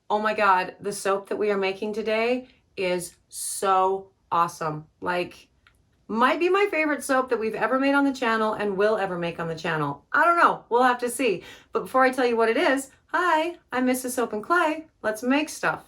Oh my God, the soap that we are making today is so awesome. Like, might be my favorite soap that we've ever made on the channel and will ever make on the channel. I don't know, we'll have to see. But before I tell you what it is, hi, I'm Mrs. Soap and Clay. Let's make stuff.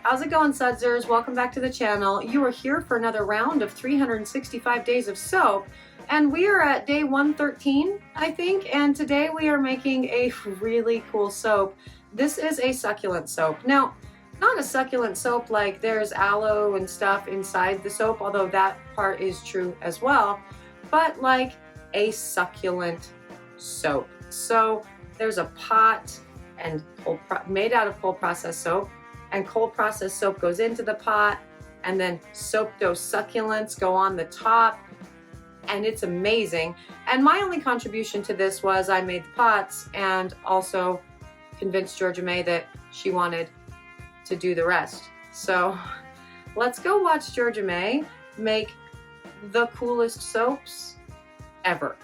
How's it going, Sudzers? Welcome back to the channel. You are here for another round of 365 days of soap, and we are at day 113, I think, and today we are making a really cool soap. This is a succulent soap. Now, not a succulent soap like there's aloe and stuff inside the soap, although that part is true as well, but like a succulent soap. So there's a pot and made out of cold processed soap, and cold processed soap goes into the pot, and then soap dough succulents go on the top, and it's amazing. And my only contribution to this was I made the pots and also convinced Georgia May that she wanted to do the rest. So let's go watch Georgia May make the coolest soaps ever.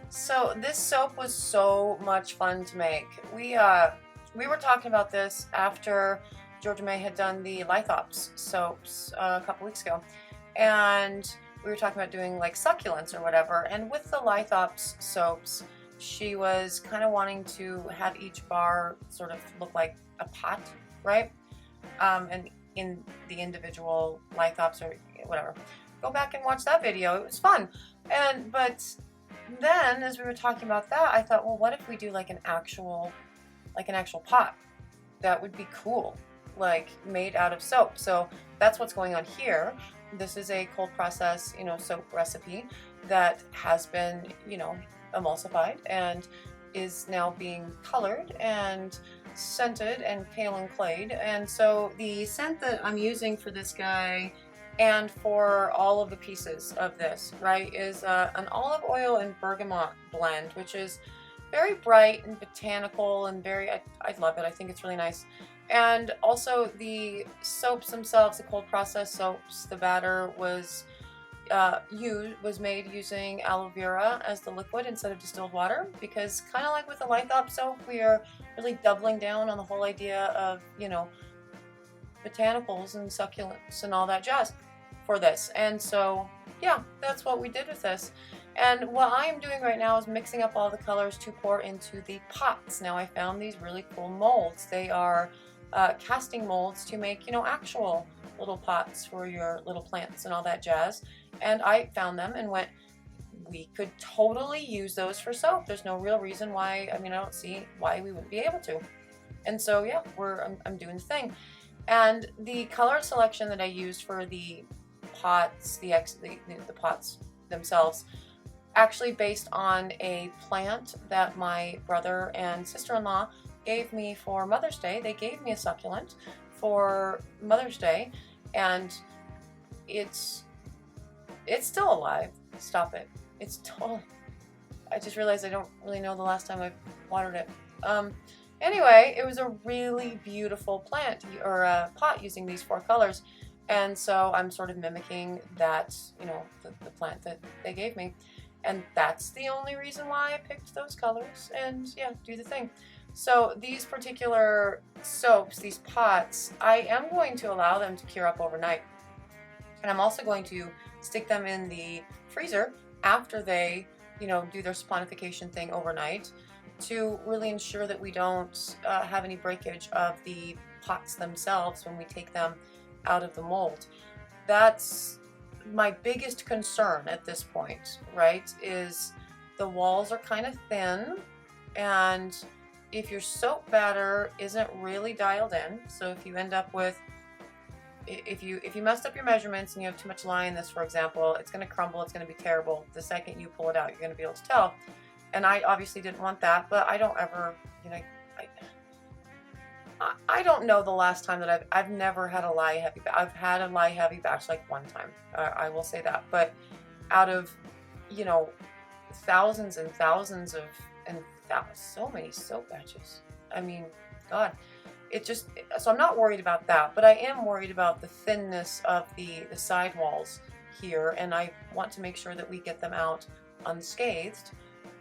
So this soap was so much fun to make. We were talking about this after Georgia May had done the Lithops soaps a couple weeks ago, and we were talking about doing like succulents or whatever. And with the Lithops soaps, she was kind of wanting to have each bar sort of look like a pot, right? And in the individual Lithops or whatever, go back and watch that video. It was fun, but then as we were talking about that, I thought, well, what if we do like an actual pot? That would be cool, like made out of soap. So that's what's going on here. This is a cold process, soap recipe that has been, emulsified and is now being colored and scented and pale and clayed. And so the scent that I'm using for this guy and for all of the pieces of this, right, is an olive oil and bergamot blend, which is very bright and botanical and I love it. I think it's really nice. And also the soaps themselves, the cold process soaps, the batter was made using aloe vera as the liquid instead of distilled water, because kind of like with the Lithop soap, we are really doubling down on the whole idea of, botanicals and succulents and all that jazz for this. And so yeah, that's what we did with this. And what I am doing right now is mixing up all the colors to pour into the pots. Now I found these really cool molds. They are casting molds to make, actual little pots for your little plants and all that jazz. And I found them and went, we could totally use those for soap. There's no real reason why, I don't see why we wouldn't be able to. And so yeah, I'm doing the thing. And the color selection that I used for the pots, the pots themselves, actually based on a plant that my brother and sister-in-law gave me for Mother's Day. They gave me a succulent for Mother's Day, and it's still alive. Stop it. It's totally, I just realized I don't really know the last time I've watered it. Anyway, it was a really beautiful plant or pot using these 4 colors. And so I'm sort of mimicking that, the plant that they gave me. And that's the only reason why I picked those colors, and yeah, do the thing. So these particular soaps, these pots, I am going to allow them to cure up overnight. And I'm also going to stick them in the freezer after they, do their saponification thing overnight to really ensure that we don't have any breakage of the pots themselves when we take them out of the mold. That's my biggest concern at this point, right? Is the walls are kind of thin, and if your soap batter isn't really dialed in, so if you end up with, if you messed up your measurements and you have too much lye in this, for example, it's going to crumble, it's going to be terrible. The second you pull it out, you're going to be able to tell. And I obviously didn't want that, but I don't ever, I don't know the last time that I've never had a lye heavy. I've had a lye heavy batch like one time. I will say that. But out of, thousands and thousands of, so many soap batches. I mean, God, so I'm not worried about that, but I am worried about the thinness of the side walls here, and I want to make sure that we get them out unscathed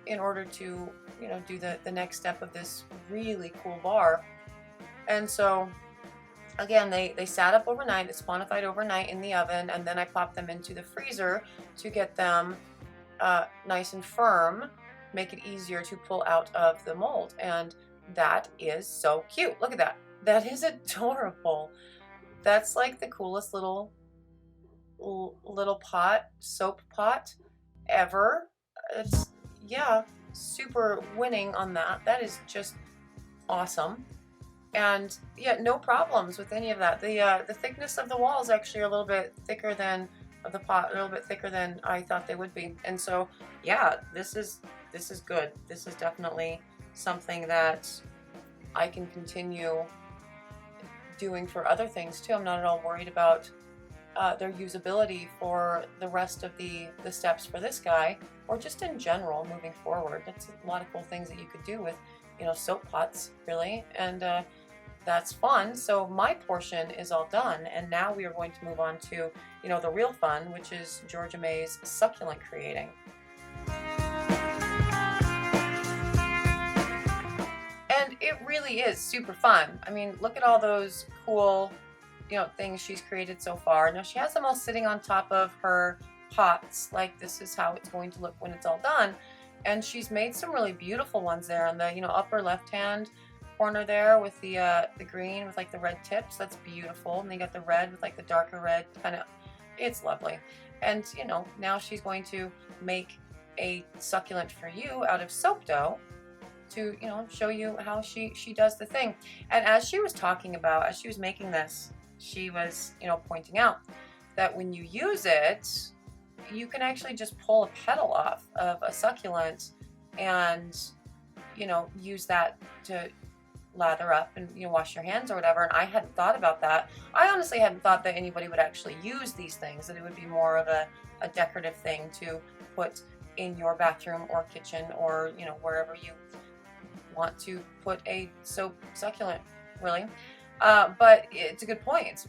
in order to, do the next step of this really cool bar. And so, again, they sat up overnight, they saponified overnight in the oven, and then I popped them into the freezer to get them nice and firm, make it easier to pull out of the mold. And that is so cute. Look at that. That is adorable. That's like the coolest little pot, soap pot ever. It's, yeah, super winning on that. That is just awesome. And yeah, no problems with any of that. The thickness of the walls actually are a little bit thicker than of the pot, a little bit thicker than I thought they would be. And so yeah, this is good. This is definitely something that I can continue doing for other things too. I'm not at all worried about their usability for the rest of the steps for this guy, or just in general moving forward. That's a lot of cool things that you could do with, soap pots, really, and that's fun. So my portion is all done, and now we are going to move on to, the real fun, which is Georgia May's succulent creating. And it really is super fun. I mean, look at all those cool, things she's created so far. Now she has them all sitting on top of her pots, like this is how it's going to look when it's all done. And she's made some really beautiful ones there on the, upper left-hand corner there with the green with like the red tips. That's beautiful. And they got the red with like the darker red kind of, it's lovely. And, now she's going to make a succulent for you out of soap dough to, show you how she does the thing. And as she was talking about, as she was making this, she was, pointing out that when you use it, you can actually just pull a petal off of a succulent and, use that to lather up and, wash your hands or whatever. And I hadn't thought about that. I honestly hadn't thought that anybody would actually use these things, that it would be more of a decorative thing to put in your bathroom or kitchen or, wherever you want to put a soap succulent, really. But it's a good point. It's a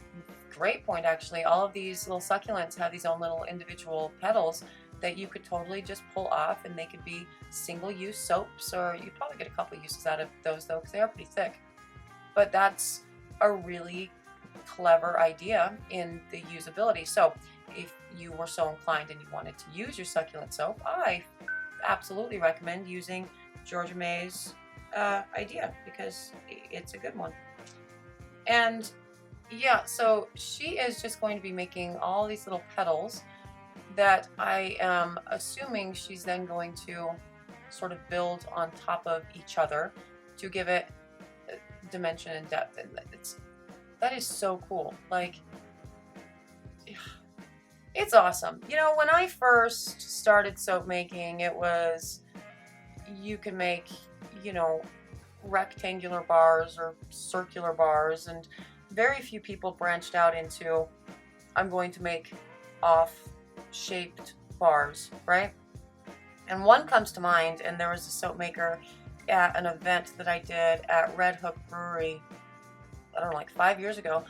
great point, actually. All of these little succulents have these own little individual petals that you could totally just pull off, and they could be single-use soaps, or you'd probably get a couple uses out of those, though, because they are pretty thick. But that's a really clever idea in the usability. So if you were so inclined and you wanted to use your succulent soap, I absolutely recommend using Georgia May's idea, because it's a good one. And yeah, so she is just going to be making all these little petals that I am assuming she's then going to sort of build on top of each other to give it dimension and depth. And that is so cool. Like, it's awesome. When I first started soap making, it was, you can make, rectangular bars or circular bars, and very few people branched out into, I'm going to make off-shaped bars, right? And one comes to mind, and there was a soap maker at an event that I did at Red Hook Brewery, I don't know, like 5 years ago,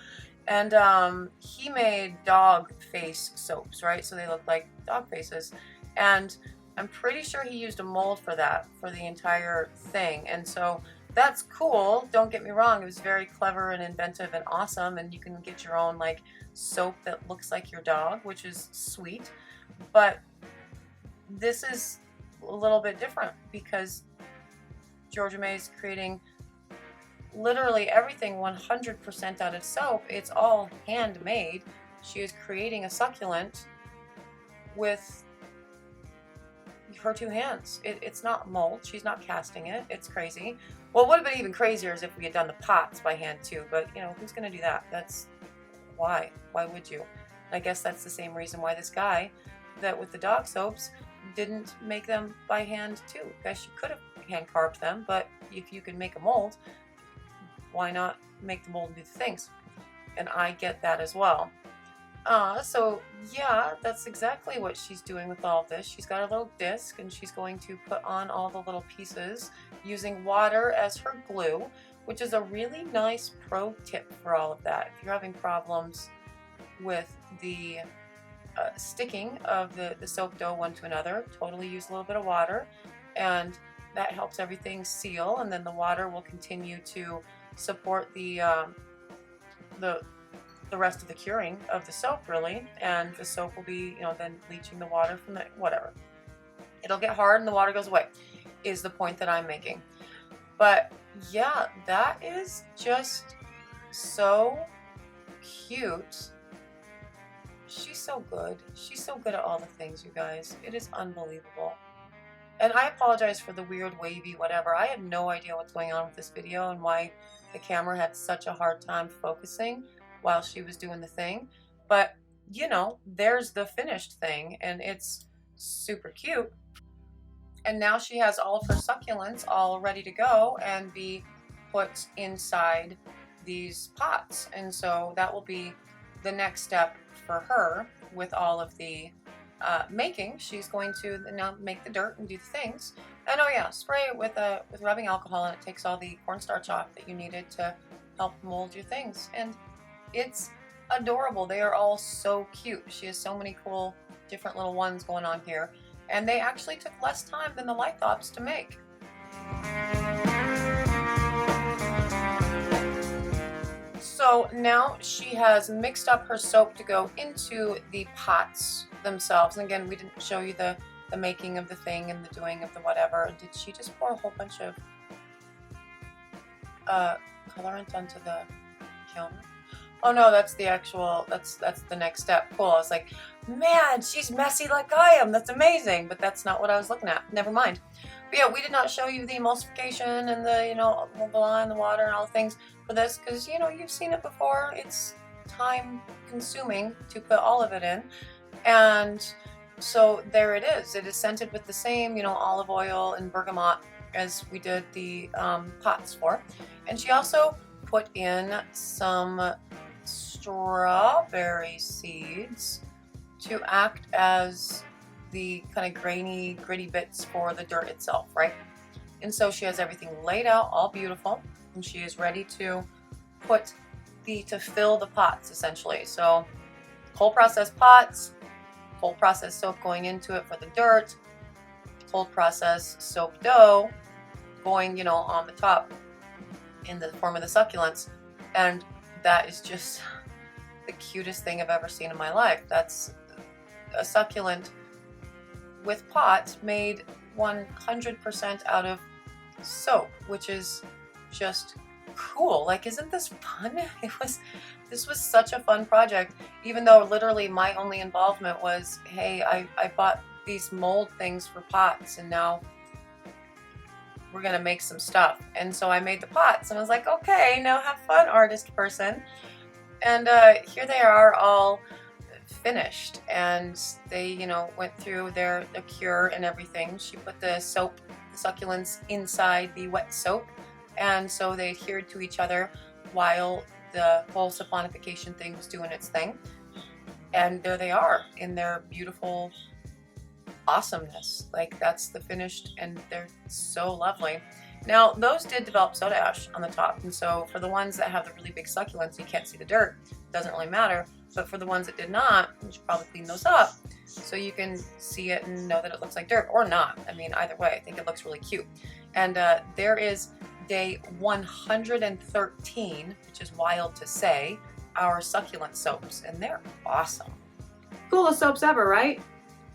and he made dog face soaps, right? So they look like dog faces, and I'm pretty sure he used a mold for that, for the entire thing. And so that's cool, don't get me wrong, it was very clever and inventive and awesome, and you can get your own like soap that looks like your dog, which is sweet. But this is a little bit different because Georgia May is creating literally everything 100% out of soap. It's all handmade. She is creating a succulent with her 2 hands. It's not mold. She's not casting it. It's crazy. Well, it would have been even crazier as if we had done the pots by hand too, but you know, who's going to do that? That's why would you? I guess that's the same reason why this guy that with the dog soaps didn't make them by hand too. I guess you could have hand carved them, but if you can make a mold, why not make the mold and do the things? And I get that as well. So yeah, that's exactly what she's doing with all of this. She's got a little disc and she's going to put on all the little pieces using water as her glue, which is a really nice pro tip for all of that. If you're having problems with the sticking of the soap dough one to another, totally use a little bit of water, and that helps everything seal, and then the water will continue to support the rest of the curing of the soap, really, and the soap will be, you know, then leaching the water from it, whatever. It'll get hard and the water goes away, is the point that I'm making. But yeah, that is just so cute. She's so good. She's so good at all the things, you guys. It is unbelievable. And I apologize for the weird wavy whatever. I have no idea what's going on with this video and why the camera had such a hard time focusing while she was doing the thing. But, you know, there's the finished thing, and it's super cute. And now she has all of her succulents all ready to go and be put inside these pots. And so that will be the next step for her with all of the making. She's going to now make the dirt and do the things. And oh yeah, spray it with rubbing alcohol, and it takes all the cornstarch off that you needed to help mold your things. And it's adorable. They are all so cute. She has so many cool different little ones going on here, and they actually took less time than the lithops to make. So now she has mixed up her soap to go into the pots themselves. And again, we didn't show you the making of the thing and the doing of the whatever. Did she just pour a whole bunch of colorant onto the counter? Oh no, that's the actual, that's the next step. Cool. I was like, man, she's messy like I am. That's amazing. But that's not what I was looking at. Never mind. But yeah, we did not show you the emulsification and the, you know, blah, and the water and all the things for this because, you know, you've seen it before. It's time consuming to put all of it in. And so there it is. It is scented with the same, you know, olive oil and bergamot as we did the pots for. And she also put in some strawberry seeds to act as the kind of grainy, gritty bits for the dirt itself, right? And so she has everything laid out, all beautiful, and she is ready to fill the pots, essentially. So cold process pots, cold process soap going into it for the dirt, cold process soap dough going, you know, on the top in the form of the succulents. And that is just the cutest thing I've ever seen in my life. That's a succulent with pot made 100% out of soap, which is just cool. Like, isn't this fun? This was such a fun project, even though literally my only involvement was, hey, I bought these mold things for pots, and now we're gonna make some stuff. And so I made the pots, and I was like, okay, now have fun, artist person. And here they are, all finished, and they, you know, went through their cure and everything. She put the soap, the succulents, inside the wet soap, and so they adhered to each other while the whole saponification thing was doing its thing. And there they are in their beautiful awesomeness. Like, that's the finished, and they're so lovely. Now, those did develop soda ash on the top, and so for the ones that have the really big succulents, you can't see the dirt, it doesn't really matter. But for the ones that did not, you should probably clean those up so you can see it and know that it looks like dirt, or not. I mean, either way, I think it looks really cute. And there is day 113, which is wild to say, our succulent soaps, and they're awesome. Coolest soaps ever, right?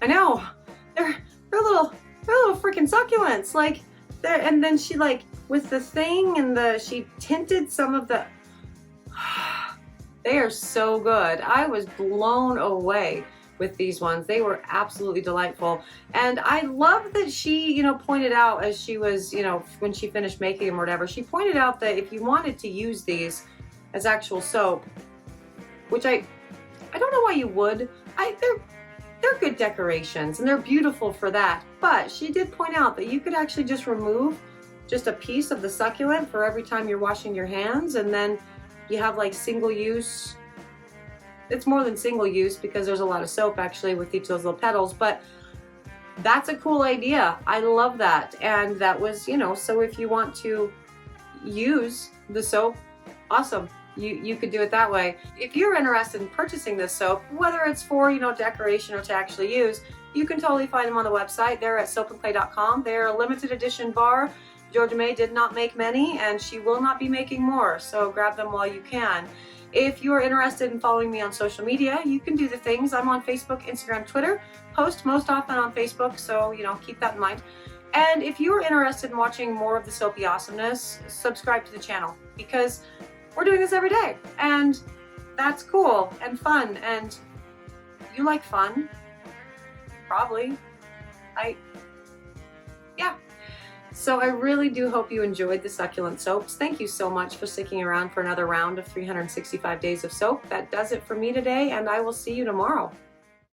I know. They're a little succulents, like there. And then she like with the thing and she tinted some of the, they are so good. I was blown away with these ones. They were absolutely delightful. And I love that she, you know, pointed out as she was, you know, when she finished making them or whatever, she pointed out that if you wanted to use these as actual soap, which I don't know why you would. They're good decorations and they're beautiful for that. But she did point out that you could actually just remove just a piece of the succulent for every time you're washing your hands, and then you have like single use. It's more than single use because there's a lot of soap actually with each of those little petals, but that's a cool idea. I love that. And that was, you know, so if you want to use the soap, awesome. You could do it that way. If you're interested in purchasing this soap, whether it's for, you know, decoration or to actually use, you can totally find them on the website. They're at soapandclay.com. They're a limited edition bar. Georgia May did not make many, and she will not be making more, so grab them while you can. If you're interested in following me on social media, you can do the things. I'm on Facebook, Instagram, Twitter. Post most often on Facebook, so, you know, keep that in mind. And if you're interested in watching more of the soapy awesomeness, subscribe to the channel, because we're doing this every day, and that's cool and fun, and you like fun, probably. Yeah. So I really do hope you enjoyed the succulent soaps. Thank you so much for sticking around for another round of 365 days of soap. That does it for me today, and I will see you tomorrow.